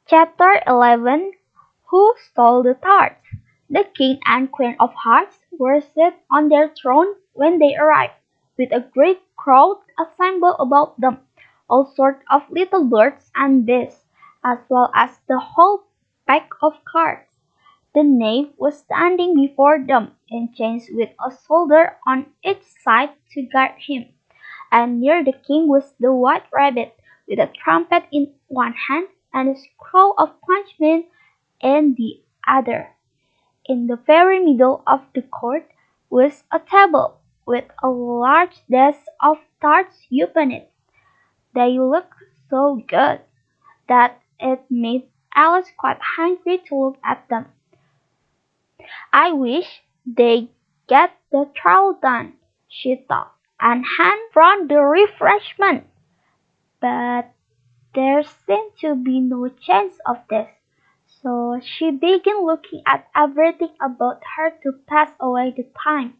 Chapter 11. Who Stole the Tarts? The King and Queen of Hearts were set on their throne when they arrived, with a great crowd assembled about them, all sorts of little birds and beasts, as well as the whole pack of carts. The knave was standing before them, in chains with a soldier on each side to guard him, and near the king was the white rabbit, with a trumpet in one hand and a scroll of parchment in the other. In the very middle of the court was a table, with a large dish of tarts upon it. They looked so good that it made Alice quite hungry to look at them. "I wish they'd get the trial done," she thought, "and hand round the refreshment." But there seemed to be no chance of this, so she began looking at everything about her to pass away the time.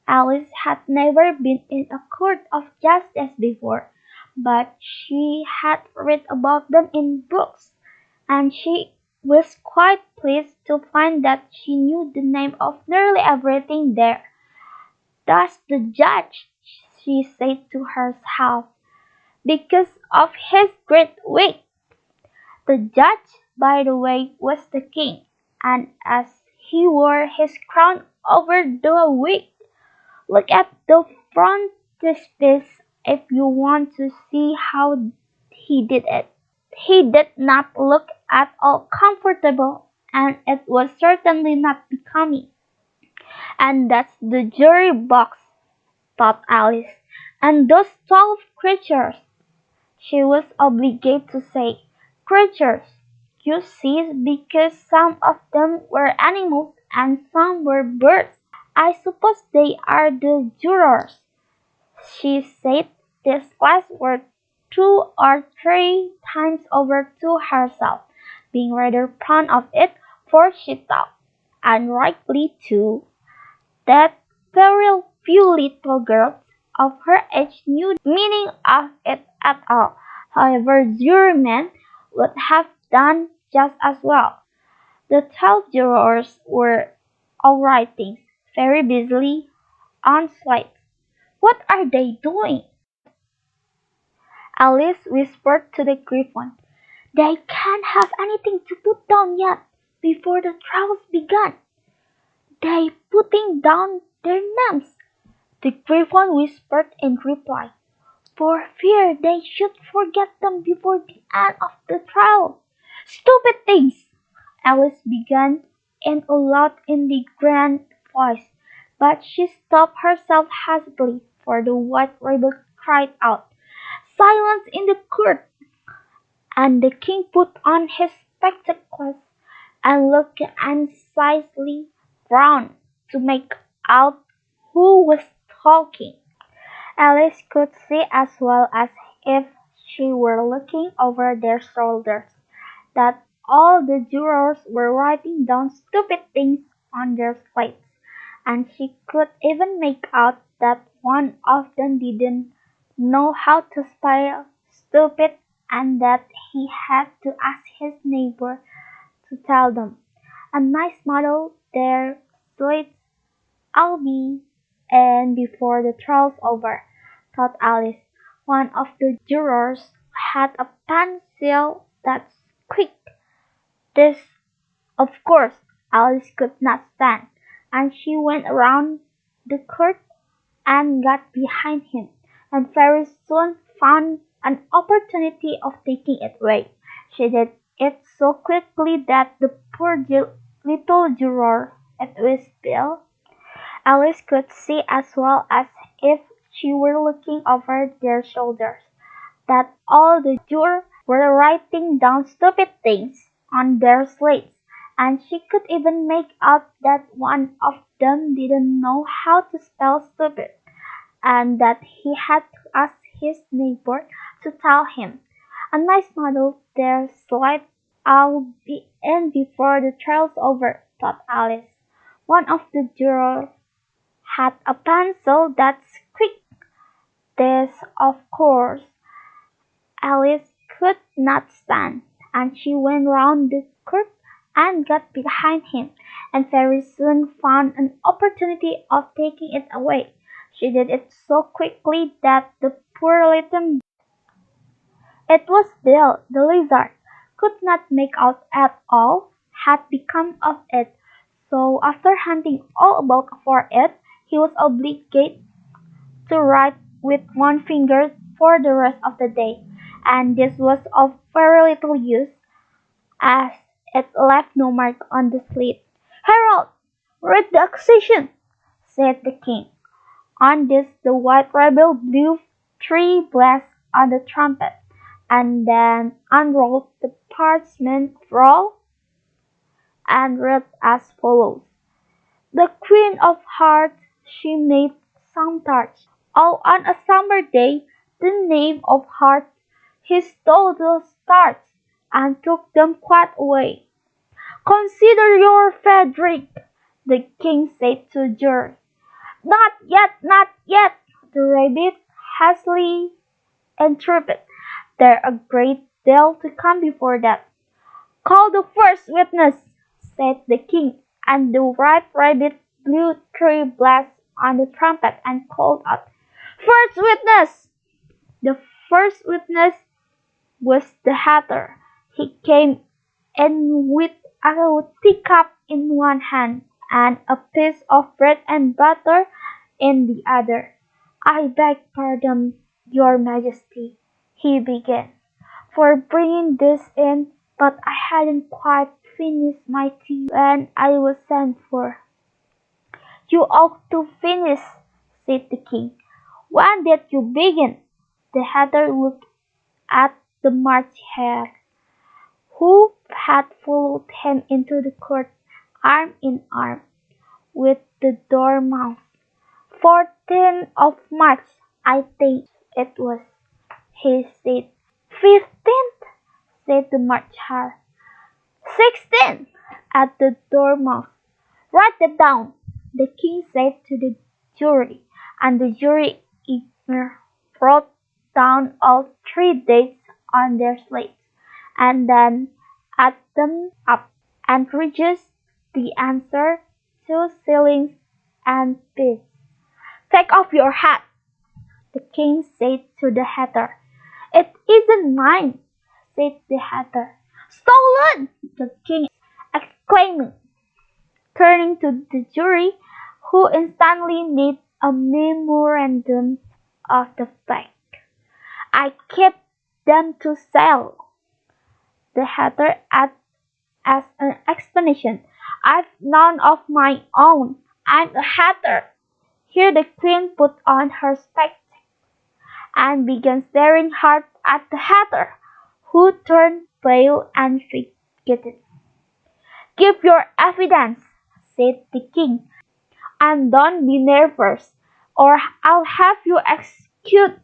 Alice had never been in a court of justice before, but she had read about them in books, and she was quite pleased to find that she knew the name of nearly everything there. "That's the judge," she said to herself, "because of his great wig." The judge, by the way, was the king, and as he wore his crown over the wig, look at the frontispiece if you want to see how he did it. He did not look at all comfortable, and it was certainly not becoming. "And that's the jury box," thought Alice, "and those 12 creatures." She was obliged to say "creatures," you see, because some of them were animals and some were birds. "I suppose they are the jurors." She said this last word 2 or 3 times over to herself, being rather proud of it, for she thought, and rightly too, that very few little girls of her age knew the meaning of it at all. However, jurymen would have done just as well. The 12 jurors were all writing very busily on slates. "What are they doing?" Alice whispered to the Griffon. "They can't have anything to put down yet, before the trial's begun." "They putting down their names," the Griffon whispered in reply, "for fear they should forget them before the end of the trial." "Stupid things!" Alice began in a loud indignant voice, but she stopped herself hastily, for the white rabbit cried out, "Silence in the court!" And the king put on his spectacles and looked anxiously round to make out who was talking. Alice could see as well as if she were looking over their shoulders that all the jurors were writing down stupid things on their slates, and she could even make out that one of them didn't know how to spell stupid, and that he had to ask his neighbor to tell them. "A nice model their slates I'll be in before the trial's over," thought Alice. One of the jurors had a pencil that squeaked. This, of course, Alice could not stand, and she went around the court and got behind him, and very soon found an opportunity of taking it away. She did it so quickly that the poor little juror, it was Bill, Alice could see as well as if she were looking over their shoulders that all the jurors were writing down stupid things on their slates, and she could even make out that one of them didn't know how to spell stupid, and that he had to ask his neighbor to tell him. "A nice model their slate I'll be in before the trial's over," thought Alice. One of the jurors had a pencil that squeaked. This, of course, Alice could not stand, and she went round the court and got behind him, and very soon found an opportunity of taking it away. She did it so quickly that the poor little it was Bill, the lizard, could not make out at all had become of it, so after hunting all about for it, he was obliged to write with one finger for the rest of the day, and this was of very little use, as it left no mark on the slate. "Herald, read the accusation," said the king. On this the white rebel blew three blasts on the trumpet, and then unrolled the parchment roll and read as follows: "The Queen of Hearts she made some tarts. All on a summer day the Knave of Hearts he stole those tarts, and took them quite away. Consider your Frederick," the king said to the jury. "Not yet, not yet," the rabbit hastily interrupted. "There's a great deal to come before that." "Call the first witness," said the king, and the white rabbit blew three blasts on the trumpet and called out, "First witness!" The first witness was the Hatter. He came in with a teacup in one hand and a piece of bread and butter in the other. "I beg pardon, your Majesty," he began, "for bringing this in, but I hadn't quite finished my tea when I was sent for." "You ought to finish," said the king. "When did you begin?" The Hatter looked at the March Hare, who had followed him into the court, arm in arm with the Dormouse. "14th of March, I think it was," he said. "15th," said the March Hare. "16th," added the Dormouse. "Write that down," the king said to the jury, and the jury wrote down all three dates on their slates, and then added them up, and reduced the answer to shillings and pence. "Take off your hat," the king said to the Hatter. "It isn't mine," said the Hatter. "Stolen!" the king exclaimed, turning to the jury, who instantly made a memorandum of the fact. "I kept them to sell," the Hatter added as an explanation. "I've none of my own. I'm a Hatter." Here the queen put on her spectacles and began staring hard at the Hatter, who turned pale and fidgeted. "Give your evidence," said the king, "and don't be nervous, or I'll have you executed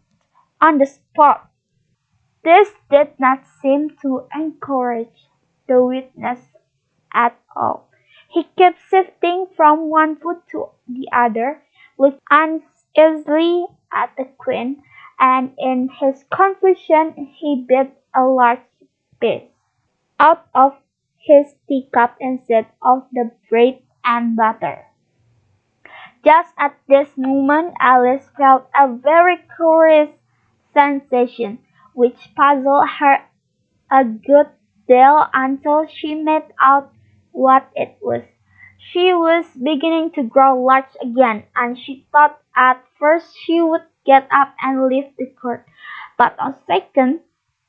on the spot." This did not seem to encourage the witness at all. He kept shifting from one foot to the other, looked uneasily at the queen, and in his confusion he bit a large piece out of his teacup instead of the bread and butter. Just at this moment Alice felt a very curious sensation, which puzzled her a good deal until she made out what it was. She was beginning to grow large again, and she thought at first she would get up and leave the court, but on second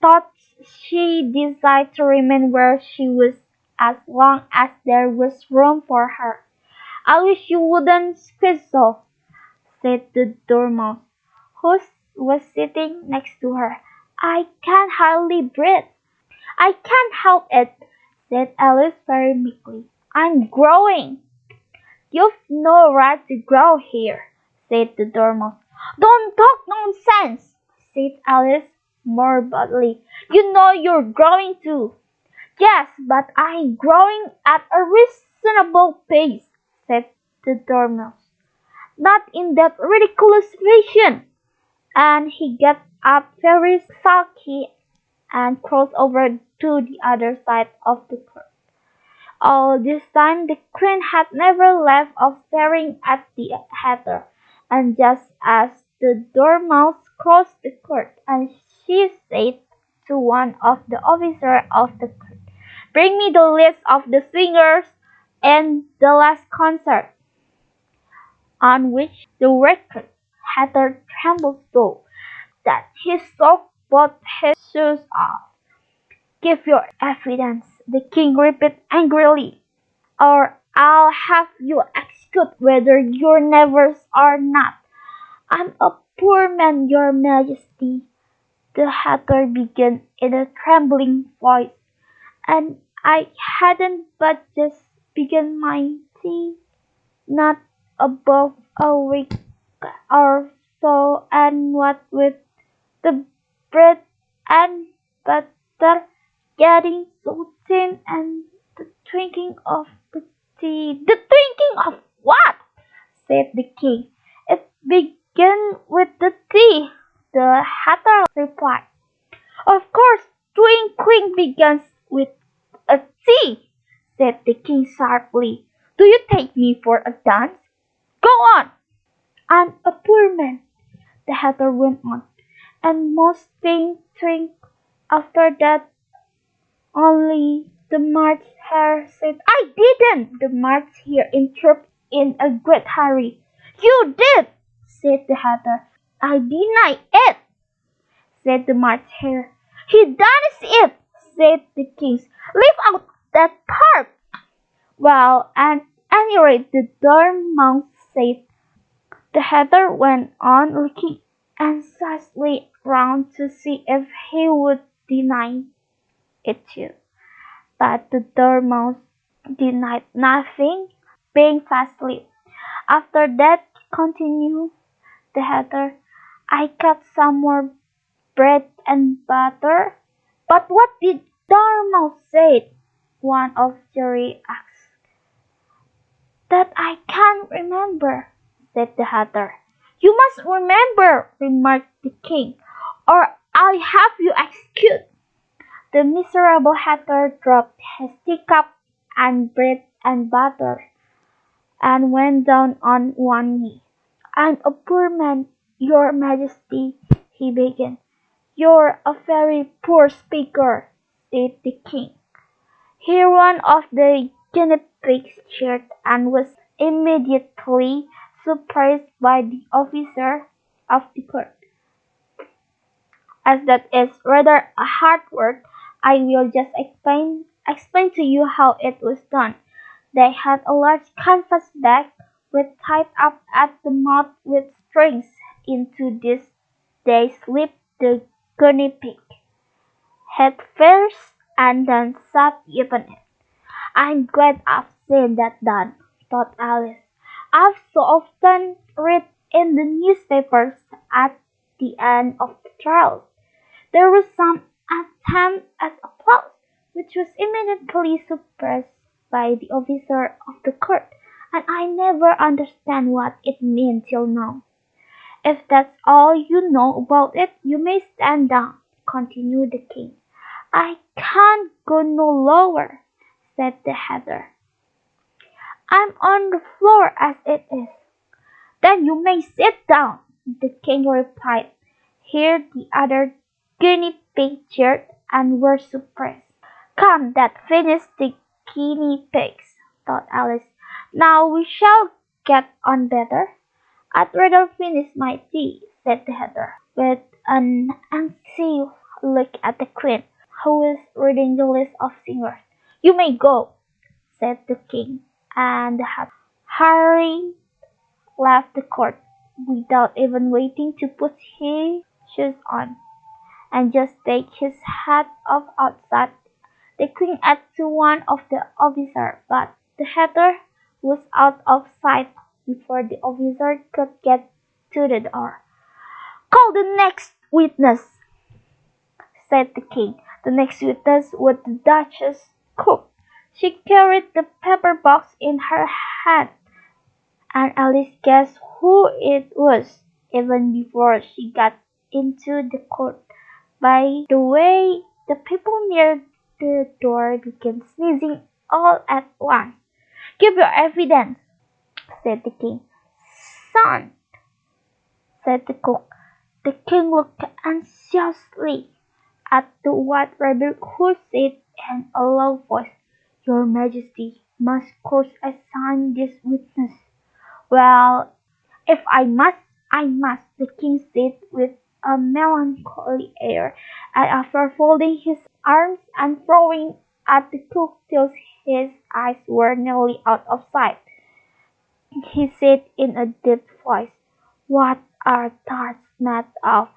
thought she decided to remain where she was as long as there was room for her. "I wish you wouldn't squeeze so," said the Dormouse, who was sitting next to her. "I can hardly breathe." "I can't help it," said Alice very meekly. "I'm growing." "You've no right to grow here," said the Dormouse. "Don't talk nonsense," said Alice more boldly. "You know you're growing too." "Yes, but I'm growing at a reasonable pace," said the Dormouse. "Not in that ridiculous fashion." And he got up very sulky and crossed over to the other side of the court. All this time the queen had never left off staring at the hatter, and just as the dormouse crossed the court, and she said to one of the officers of the court, "Bring me the list of the singers in the last concert," on which the wicked hatter trembled so that he soaked both his shoes off. "Give your evidence," the king repeated angrily, "or I'll have you executed whether your neighbors or not." "I'm a poor man, your majesty," the hatter began in a trembling voice, "and I hadn't but just begun my tea, not above a week or so, and what with the bread and butter getting so thin, and the drinking of the tea." "The drinking of what?" said the king. "It began with the tea," the hatter replied. "Of course, twinkling begins with a T," said the king sharply. "Do you take me for a dunce? Go on." "I'm a poor man," the hatter went on, "and most things drink." After that only the March Hare said, "I didn't!" The March Hare interrupted in a great hurry. "You did!" said the hatter. "I deny it!" said the March Hare. "He denies it!" said the king. "Leave out that part." "Well, at any rate," the Dormouse said. The hatter went on looking anxiously round to see if he would deny it too. But the Dormouse denied nothing, being fast asleep. "After that," continued the hatter, "I got some more bread and butter." "But what did Dormouse say?" one of the jury asked. "That I can't remember," said the hatter. "You must remember," remarked the king, "or I'll have you executed." The miserable hatter dropped his teacup and bread and butter, and went down on one knee. "I'm a poor man, your majesty," he began. "You're a very poor speaker," said the king. Here one of the guinea pigs cheered, and was immediately surprised by the officer of the court. As that is rather a hard word, I will just explain to you how it was done. They had a large canvas bag, with tied up at the mouth with strings. Into this they slipped the guinea pig, head first, and then sat upon it. "I'm glad I've seen that done," thought Alice. "I've so often read in the newspapers at the end of the trials. There was some attempt at applause, which was immediately suppressed by the officer of the court, and I never understand what it meant till now." "If that's all you know about it, you may stand down," continued the king. "I can't go no lower," said the hatter. "I'm on the floor as it is." "Then you may sit down," the king replied. Here the other guinea pigs cheered, and were suppressed. "Come, that finishes the guinea pigs," thought Alice. "Now we shall get on better." "I'd rather finish my tea," said the hatter, with an anxious look at the queen, who was reading the list of singers. "You may go," said the king, and the hatter, hurrying, left the court, without even waiting to put his shoes on, and just take his hat off outside. The king added to one of the officers, but the hatter was out of sight before the officer could get to the door. "Call the next witness," said the king. The next witness was the Duchess' cook. She carried the paper box in her hand, and Alice guessed who it was even before she got into the court by the way The people near the door began sneezing all at once. "Give your evidence," said the king. "Son," said the cook. The king looked anxiously at the white rabbit, who said in a low voice, "Your Majesty must cause assign this witness." "Well, if I must, I must," the king said with a melancholy air, and after folding his arms and frowning at the cook till his eyes were nearly out of sight, he said in a deep voice, "What are tarts made of?"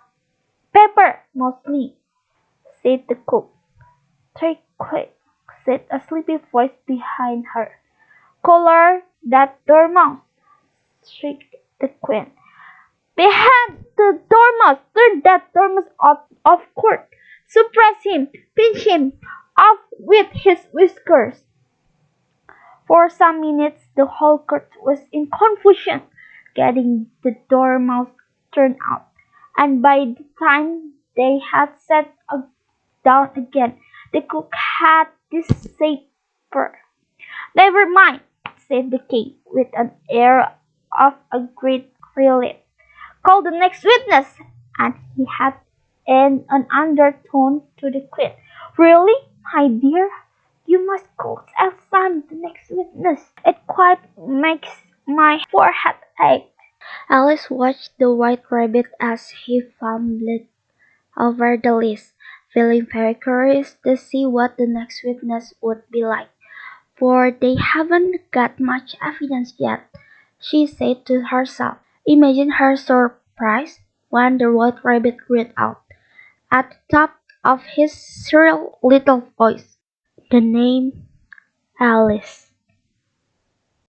"Paper, mostly," said the cook. "Quick," said a sleepy voice behind her. "Collar that dormouse!" shrieked the queen. "Behind the dormouse! Turn that dormouse out of court! Suppress him! Pinch him off with his whiskers!" For some minutes the whole court was in confusion, getting the dormouse turned out, and by the time they had sat down again, the cook had disappeared. "Never mind," said the king, with an air of a great relief. "Call the next witness," and he had in an undertone to the queen. "Really, my dear, you must call Elsa the next witness. It quite makes my forehead ache." Alice watched the white rabbit as he fumbled over the list, feeling very curious to see what the next witness would be like. "For they haven't got much evidence yet," she said to herself. Imagine her surprise when the white rabbit read out, at the top of his shrill little voice, the name Alice.